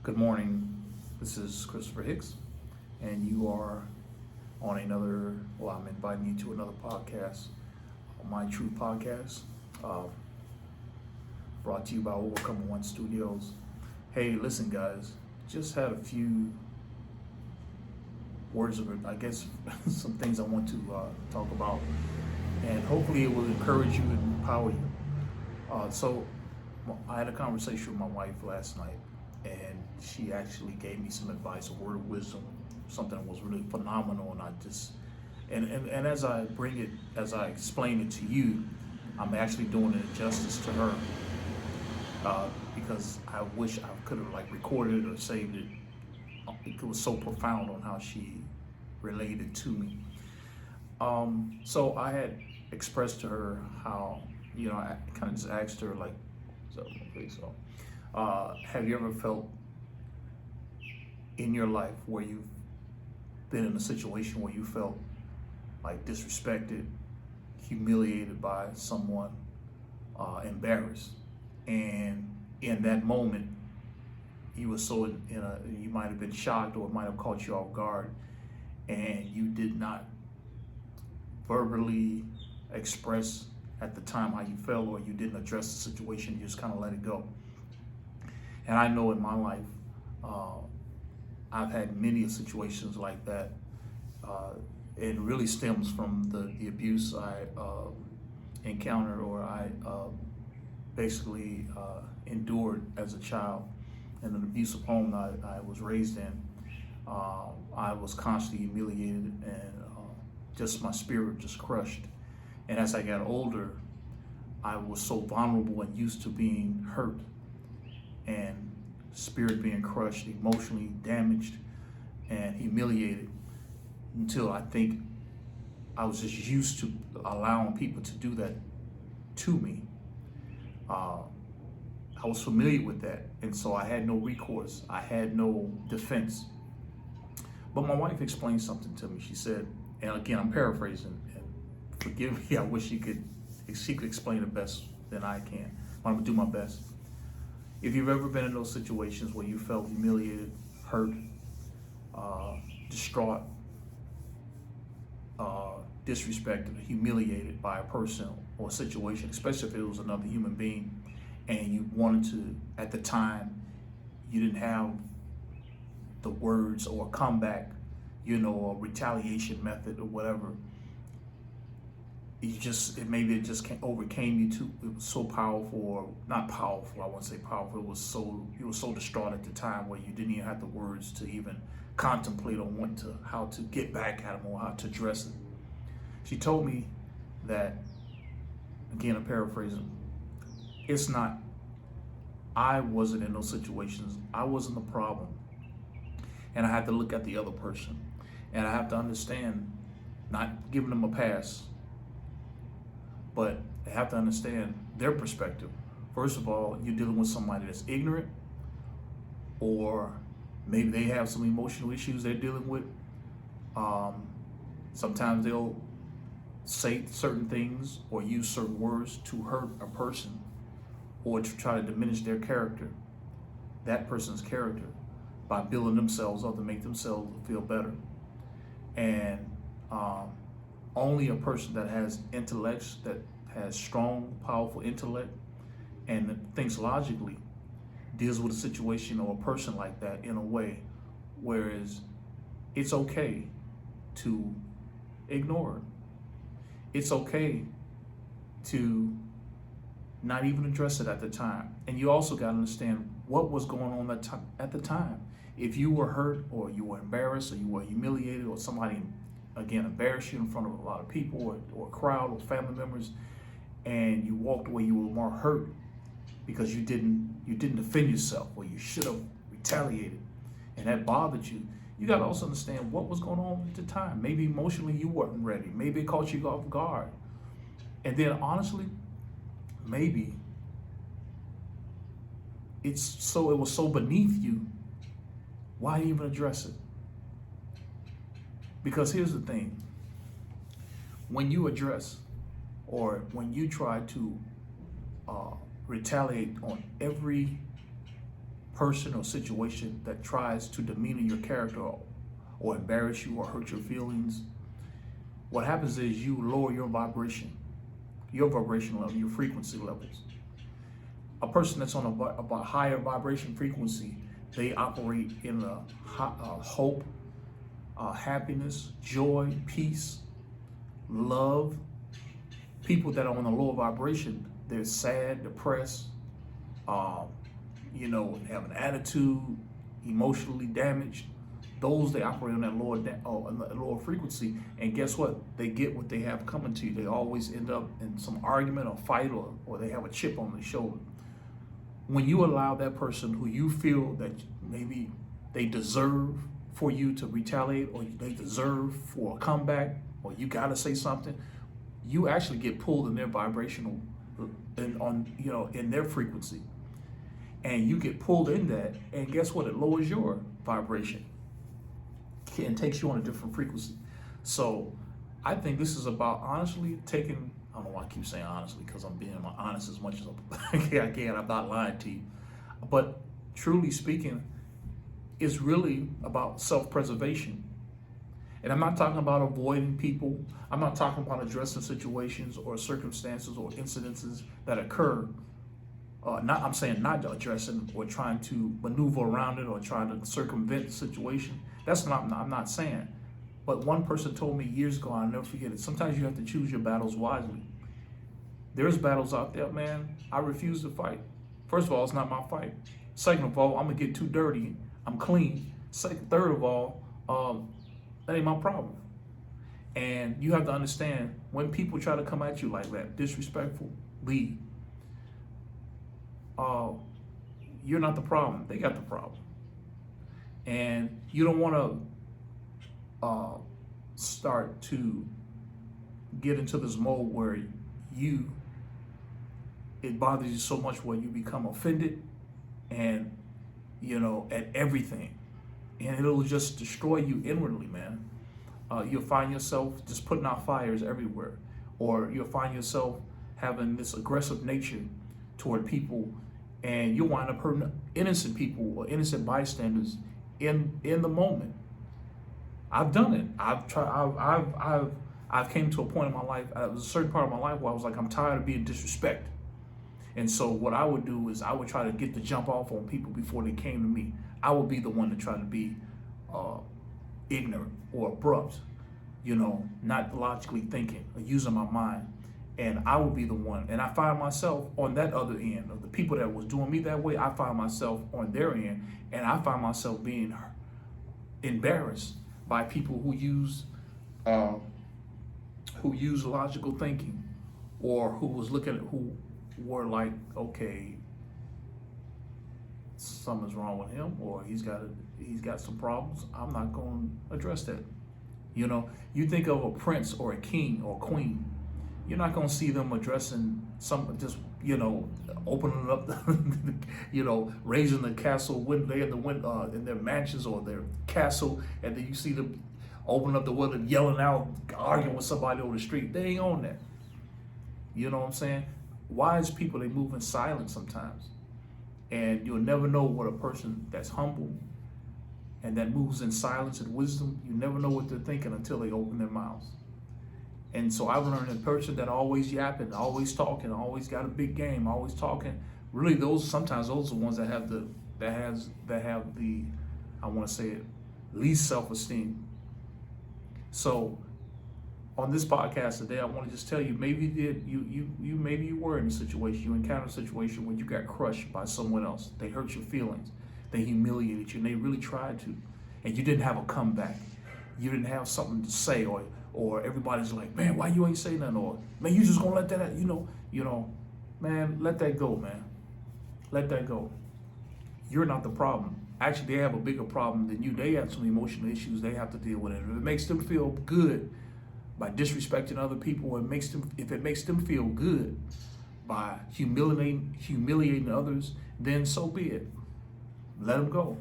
Good morning. This is Christopher Hicks, and you are on I'm inviting you to another podcast, My Truth Podcast, brought to you by Overcome One Studios. Hey, listen, guys, just had a few words of, some things I want to talk about, and hopefully it will encourage you and empower you. So I had a conversation with my wife last night, and she actually gave me some advice, a word of wisdom, something that was really phenomenal. And and as I explain it to you, I'm actually doing an injustice to her, because I wish I could have recorded it or saved it. It was so profound on how she related to me. So I had expressed to her how, I kind of just asked her have you ever felt in your life where you've been in a situation where you felt disrespected, humiliated by someone, embarrassed, and in that moment you were so you might have been shocked, or it might have caught you off guard, and you did not verbally express at the time how you felt, or you didn't address the situation, you just kind of let it go. And I know in my life, I've had many situations like that. It really stems from the abuse I encountered, or I basically endured as a child in an abusive home that I was raised in. I was constantly humiliated, and just my spirit just crushed. And as I got older, I was so vulnerable and used to being hurt and spirit being crushed, emotionally damaged and humiliated, until I think I was just used to allowing people to do that to me. I was familiar with that, and so I had no recourse. I had no defense. But my wife explained something to me. She said, and again, I'm paraphrasing, and forgive me, I wish she could explain it best than I can. I'm gonna do my best. If you've ever been in those situations where you felt humiliated, hurt, distraught, disrespected, humiliated by a person or a situation, especially if it was another human being, and you wanted to, at the time, you didn't have the words or a comeback, or retaliation method or whatever, it just overcame you too. It was so powerful, or not powerful, I wouldn't say powerful, you were so distraught at the time where you didn't even have the words to even contemplate on how to get back at them or how to address it. She told me that, again, I'm paraphrasing, I wasn't in those situations, I wasn't the problem, and I had to look at the other person, and I have to understand, not giving them a pass, but they have to understand their perspective. First of all, you're dealing with somebody that's ignorant, or maybe they have some emotional issues they're dealing with. Sometimes they'll say certain things or use certain words to hurt a person, or to try to diminish their character, that person's character, by building themselves up to make themselves feel better. And only a person that has intellects, that has strong, powerful intellect, and that thinks logically, deals with a situation or a person like that in a way whereas it's okay to ignore it. It's okay to not even address it at the time. And you also got to understand what was going on at the time. If you were hurt, or you were embarrassed, or you were humiliated, or somebody, again, embarrassed you in front of a lot of people, or a crowd, or family members, and you walked away, you were more hurt because you didn't defend yourself, or you should have retaliated, and that bothered you. You got to also understand what was going on at the time. Maybe emotionally you weren't ready. Maybe it caught you off guard. And then honestly, maybe it was so beneath you, why even address it? Because here's the thing, when you address, or when you try to retaliate on every person or situation that tries to demean your character or embarrass you or hurt your feelings, what happens is you lower your vibration level, your frequency levels. A person that's on a higher vibration frequency, they operate in hope, happiness, joy, peace, love. People that are on a lower vibration, they're sad, depressed, have an attitude, emotionally damaged. Those, they operate on that lower frequency, and guess what? They get what they have coming to you. They always end up in some argument or fight, or they have a chip on their shoulder. When you allow that person who you feel that maybe they deserve for you to retaliate, or they deserve for a comeback, or you gotta say something, you actually get pulled in their vibrational, in their frequency, and you get pulled in that, and guess what? It lowers your vibration and takes you on a different frequency. So I think this is about honestly taking, I don't know why I keep saying honestly, because I'm being honest as much as I can. I'm not lying to you. But truly speaking, it's really about self-preservation. And I'm not talking about avoiding people. I'm not talking about addressing situations or circumstances or incidences that occur. I'm saying not addressing or trying to maneuver around it or trying to circumvent the situation. That's not, I'm not saying. But one person told me years ago, I'll never forget it, sometimes you have to choose your battles wisely. There's battles out there, man, I refuse to fight. First of all, it's not my fight. Second of all, I'm gonna get too dirty. I'm clean. Third of all, that ain't my problem. And you have to understand, when people try to come at you like that, disrespectful, leave. You're not the problem. They got the problem. And you don't want to start to get into this mode where it bothers you so much where you become offended and, at everything. And it'll just destroy you inwardly, man. You'll find yourself just putting out fires everywhere. Or you'll find yourself having this aggressive nature toward people, and you'll wind up hurting innocent people or innocent bystanders in the moment. I've done it. I've came to a point in my life, there was a certain part of my life where I was like, I'm tired of being disrespected. And so what I would do is I would try to get the jump off on people before they came to me. I would be the one to try to be ignorant or abrupt, not logically thinking or using my mind. And I would be the one. And I find myself on that other end of the people that was doing me that way. I find myself on their end, and I find myself being embarrassed by people who use logical thinking, or who were like, okay, something's wrong with him, or he's got some problems. I'm not going to address that. You think of a prince or a king or queen. You're not going to see them addressing opening up, raising the castle window in their mansions or their castle, and then you see them opening up the window, yelling out, arguing with somebody over the street. They ain't on that. You know what I'm saying? Wise people, they move in silence sometimes, and you'll never know what a person that's humble and that moves in silence and wisdom, you never know what they're thinking until they open their mouths. And so I've learned a person that always yapping, always talking, always got a big game, always talking. Really, sometimes those are the ones that have the I want to say it, least self-esteem. So on this podcast today, I want to just tell you, maybe you were in a situation, you encountered a situation where you got crushed by someone else. They hurt your feelings, they humiliated you, and they really tried to, and you didn't have a comeback. You didn't have something to say, or everybody's like, man, why you ain't say nothing? Or, man, you just gonna let that, man, let that go, man. Let that go. You're not the problem. Actually, they have a bigger problem than you. They have some emotional issues they have to deal with. And if it makes them feel good by disrespecting other people, if it makes them feel good by humiliating others, then so be it. Let them go.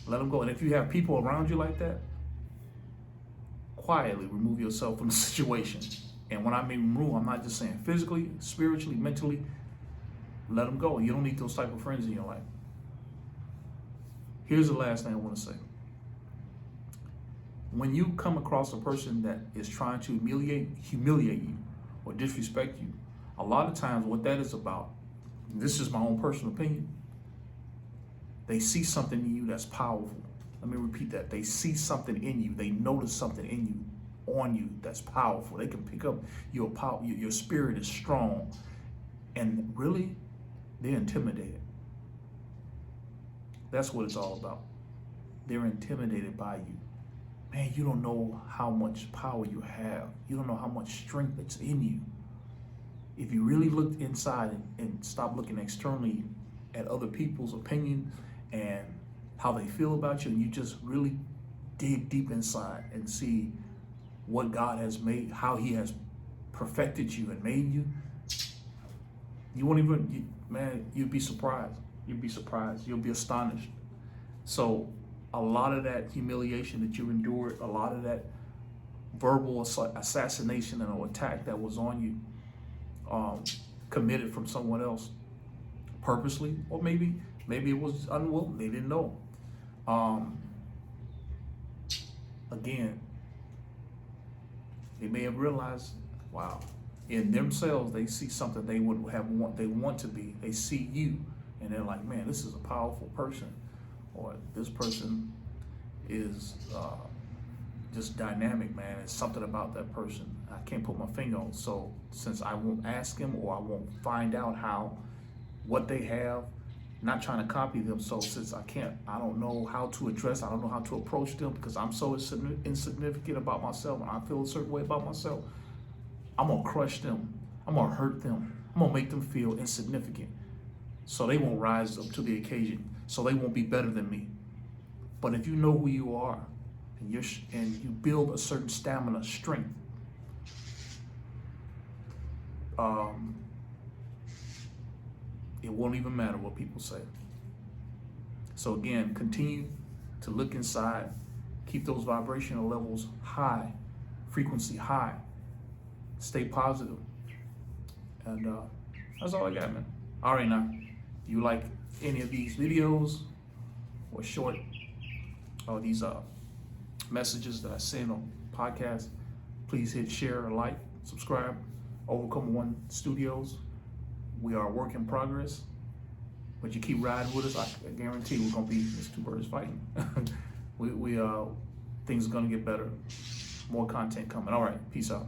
Let them go. And if you have people around you like that, quietly remove yourself from the situation. And when I mean remove, I'm not just saying physically, spiritually, mentally. Let them go. You don't need those type of friends in your life. Here's the last thing I want to say. When you come across a person that is trying to humiliate you or disrespect you, a lot of times what that is about, this is my own personal opinion, they see something in you that's powerful. Let me repeat that. They see something in you. They notice something in you, on you, that's powerful. They can pick up your power. Your spirit is strong. And really, they're intimidated. That's what it's all about. They're intimidated by you. Man, you don't know how much power you have. You don't know how much strength that's in you. If you really looked inside and stop looking externally at other people's opinion and how they feel about you, and you just really dig deep inside and see what God has made, how he has perfected you and made you, you won't even, you'd be surprised. You'd be surprised. You'll be astonished. So a lot of that humiliation that you endured, a lot of that verbal assassination and attack that was on you, committed from someone else purposely, or maybe it was unwilling. They didn't know. Again, they may have realized, wow, in themselves they see something they would they want to be. They see you, and they're like, man, this is a powerful person, or this person is just dynamic, man. It's something about that person I can't put my finger on. So since I won't ask him, or I won't find out what they have, not trying to copy them. So since I don't know how to address, I don't know how to approach them, because I'm so insignificant about myself, and I feel a certain way about myself, I'm gonna crush them. I'm gonna hurt them. I'm gonna make them feel insignificant, so they won't rise up to the occasion, so they won't be better than me. But if you know who you are, and you build a certain stamina, strength, it won't even matter what people say. So again, continue to look inside, keep those vibrational levels high, frequency high, stay positive. And that's all I got, man. All right, now, if you like any of these videos or short, or these messages that I send on podcasts, please hit share or like, subscribe. Overcome One Studios. We are a work in progress, but you keep riding with us. I guarantee we're gonna be, it's two birds fighting. we things are gonna get better. More content coming. All right, peace out.